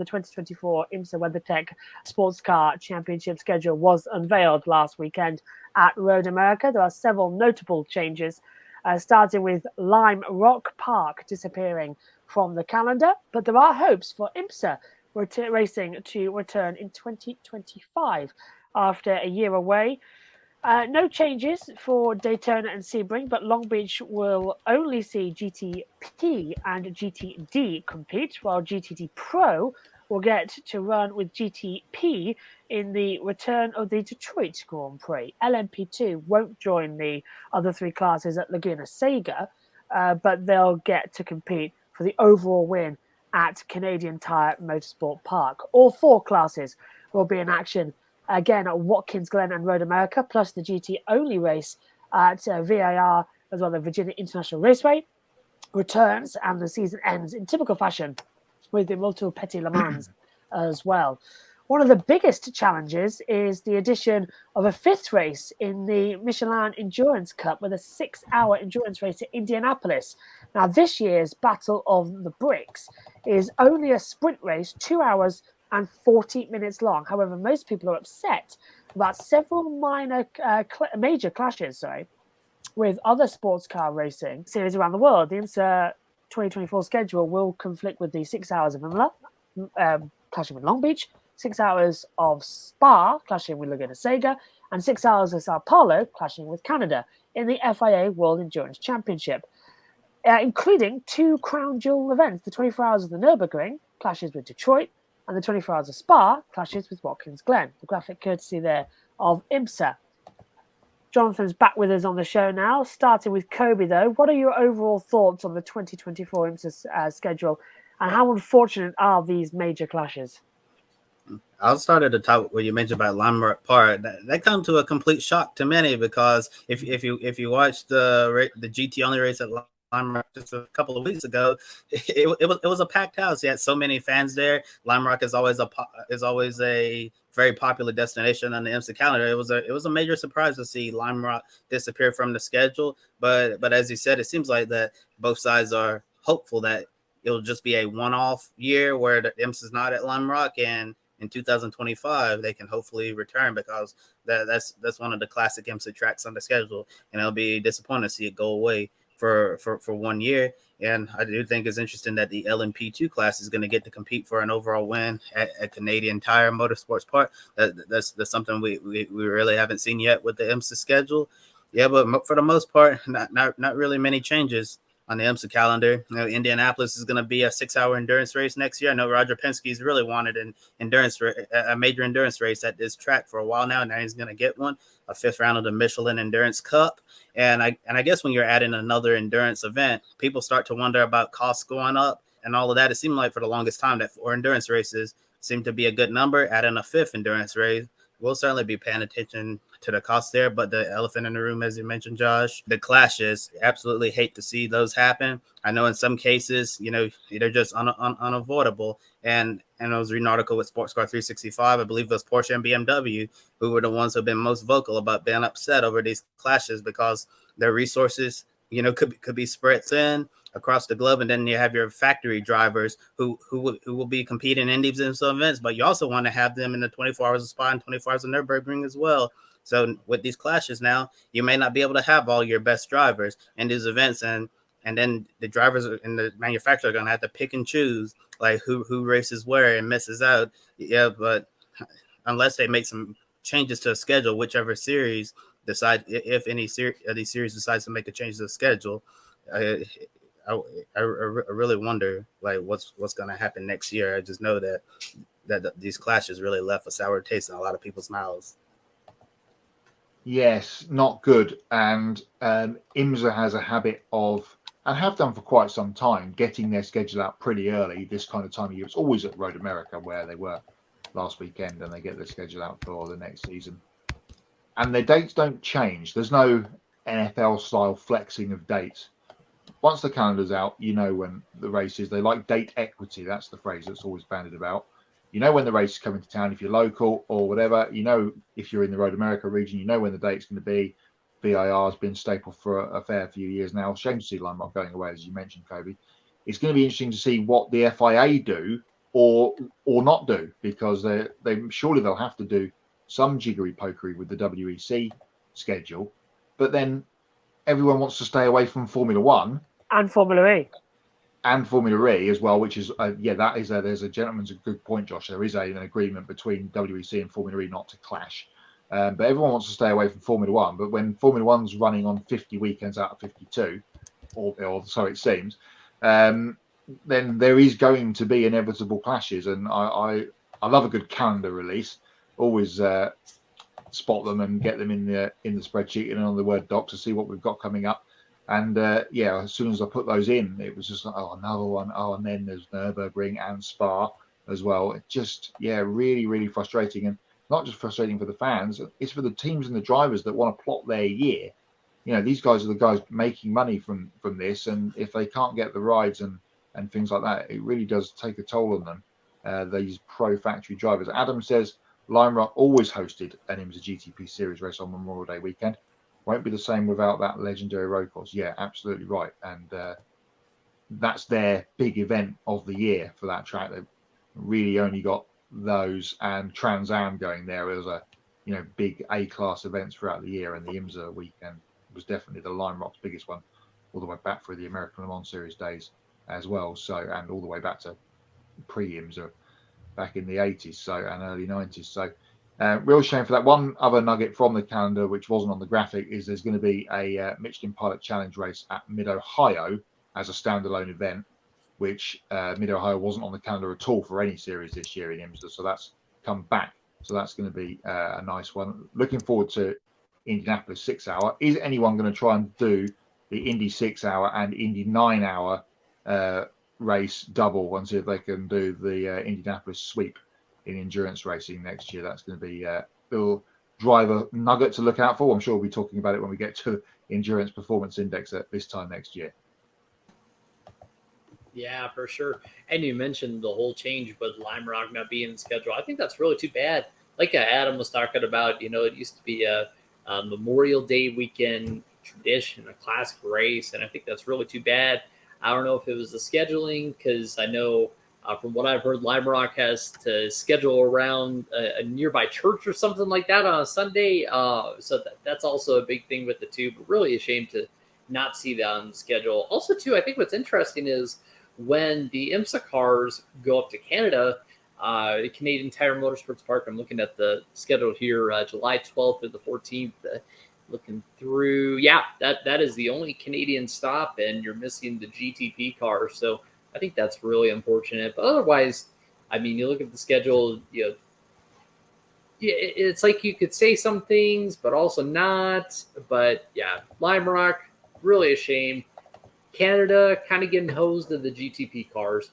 The 2024 IMSA WeatherTech Sports Car Championship schedule was unveiled last weekend at Road America. There are several notable changes, starting with Lime Rock Park disappearing from the calendar, but there are hopes for IMSA racing to return in 2025 after a year away. No changes for Daytona and Sebring, but Long Beach will only see GTP and GTD compete, while GTD Pro will get to run with GTP in the return of the Detroit Grand Prix. LMP2 won't join the other three classes at Laguna Seca, but they'll get to compete for the overall win at Canadian Tire Motorsport Park. All four classes will be in action again at Watkins Glen and Road America, plus the GT-only race at VIR, as well as the Virginia International Raceway, returns, and the season ends in typical fashion with the Moto Petit Le Mans as well. One of the biggest challenges is the addition of a fifth race in the Michelin Endurance Cup with a 6-hour endurance race at Indianapolis. Now, this year's Battle of the Bricks is only a sprint race, 2 hours and 40 minutes long. However, most people are upset about several major clashes, with other sports car racing series around the world. The IMSA 2024 schedule will conflict with the 6 hours of Imola, clashing with Long Beach, 6 hours of Spa, clashing with Laguna Seca, and 6 hours of Sao Paulo, clashing with Canada in the FIA World Endurance Championship, including two crown jewel events. The 24 hours of the Nürburgring clashes with Detroit, and the 24 hours of Spa clashes with Watkins Glen. The graphic courtesy there of IMSA. Jonathan's back with us on the show now, starting with Kobe, though. What are your overall thoughts on the 2024 IMSA schedule, and how unfortunate are these major clashes? I'll start at the top where you mentioned about Lime Rock Park. That come to a complete shock to many, because if you watch the GT only race at Lime Rock just a couple of weeks ago, it was a packed house. You had so many fans there. Lime Rock is always a very popular destination on the IMSA calendar. It was a major surprise to see Lime Rock disappear from the schedule. But as you said, it seems like that both sides are hopeful that it'll just be a one-off year where the IMSA is not at Lime Rock, and in 2025 they can hopefully return, because that's one of the classic IMSA tracks on the schedule, and it'll be disappointing to see it go away for 1 year. And I do think it's interesting that the LMP2 class is going to get to compete for an overall win at Canadian Tire Motorsports Park. That's something we really haven't seen yet with the IMSA schedule. Yeah, but for the most part, not really many changes on the IMSA calendar. Indianapolis is going to be a 6-hour endurance race next year. I know Roger Penske's really wanted a major endurance race at this track for a while now. Now he's going to get one, a 5th round of the Michelin Endurance Cup. And I guess when you're adding another endurance event, people start to wonder about costs going up and all of that. It seemed like for the longest time that 4 endurance races seemed to be a good number. Adding a 5th endurance race, we'll certainly be paying attention to the cost there. But the elephant in the room, as you mentioned, Josh, the clashes, absolutely hate to see those happen. I know in some cases, they're just unavoidable. And I was reading an article with Sports Car 365, I believe it was Porsche and BMW, who were the ones who have been most vocal about being upset over these clashes, because their resources, could be spread thin across the globe. And then you have your factory drivers who will be competing in these events, but you also want to have them in the 24 hours of Spa and 24 hours of Nürburgring as well. So with these clashes now, you may not be able to have all your best drivers in these events, and then the drivers and the manufacturer are going to have to pick and choose, like who races where and misses out. Yeah, but unless they make some changes to the schedule, whichever series decide, if any of these series decides to make a change to the schedule, I really wonder what's going to happen next year. I just know that these clashes really left a sour taste in a lot of people's mouths. Yes, not good. And IMSA has a habit of, and have done for quite some time, getting their schedule out pretty early this kind of time of year. It's always at Road America, where they were last weekend, and they get their schedule out for the next season. And their dates don't change. There's no NFL-style flexing of dates. Once the calendar's out, when the race is. They like date equity. That's the phrase that's always bandied about. When the race is coming to town, if you're local or whatever, if you're in the Road America region, when the date's going to be. VIR has been staple for a fair few years now. Shame to see Lime Rock going away, as you mentioned, Kobe. It's going to be interesting to see what the FIA do or not do, because they surely they'll have to do some jiggery pokery with the WEC schedule, but then everyone wants to stay away from Formula One and Formula E. And Formula E as well, which is there's a gentleman's a good point, Josh. There is an agreement between WEC and Formula E not to clash, but everyone wants to stay away from Formula One. But when Formula One's running on 50 weekends out of 52, or so it seems, then there is going to be inevitable clashes. And I love a good calendar release. Always spot them and get them in the spreadsheet and on the Word doc to see what we've got coming up. And as soon as I put those in, it was just like, oh, another one. Oh, and then there's Nürburgring and Spa as well. It just, really, really frustrating. And not just frustrating for the fans, it's for the teams and the drivers that want to plot their year. These guys are the guys making money from this. And if they can't get the rides and things like that, it really does take a toll on them, these pro factory drivers. Adam says Lime Rock always hosted an IMSA GTP series race on Memorial Day weekend. Won't be the same without that legendary road course. Yeah, absolutely right. And that's their big event of the year for that track. They've really only got those and Trans Am going there as a big A-class events throughout the year. And the IMSA weekend was definitely the Lime Rock's biggest one, all the way back through the American Le Mans Series days as well. So, and all the way back to pre-IMSA back in the 80s and early 90s. So real shame for that. One other nugget from the calendar, which wasn't on the graphic, is there's going to be a Michelin Pilot Challenge race at Mid-Ohio as a standalone event, which Mid-Ohio wasn't on the calendar at all for any series this year in IMSA. So that's come back. So that's going to be a nice one. Looking forward to Indianapolis 6 hour. Is anyone going to try and do the Indy 6 hour and Indy 9 hour race double and see if they can do the Indianapolis sweep in endurance racing next year? That's going to be a little driver nugget to look out for. I'm sure we'll be talking about it when we get to Endurance Performance Index at this time next year. Yeah, for sure. And you mentioned the whole change with Lime Rock not being in the schedule. I think that's really too bad. Like Adam was talking about, it used to be a Memorial Day weekend tradition, a classic race, and I think that's really too bad. I don't know if it was the scheduling, because I know from what I've heard, Lime Rock has to schedule around a nearby church or something like that on a Sunday. So that's also a big thing with the two, but really a shame to not see that on the schedule. Also, too, I think what's interesting is when the IMSA cars go up to Canada, Canadian Tire Motorsports Park, I'm looking at the schedule here, July 12th to the 14th, looking through. Yeah, that is the only Canadian stop, and you're missing the GTP car. So I think that's really unfortunate. But otherwise, I mean, you look at the schedule, it's like you could say some things, but also not. But yeah, Lime Rock, really a shame. Canada kind of getting hosed of the GTP cars.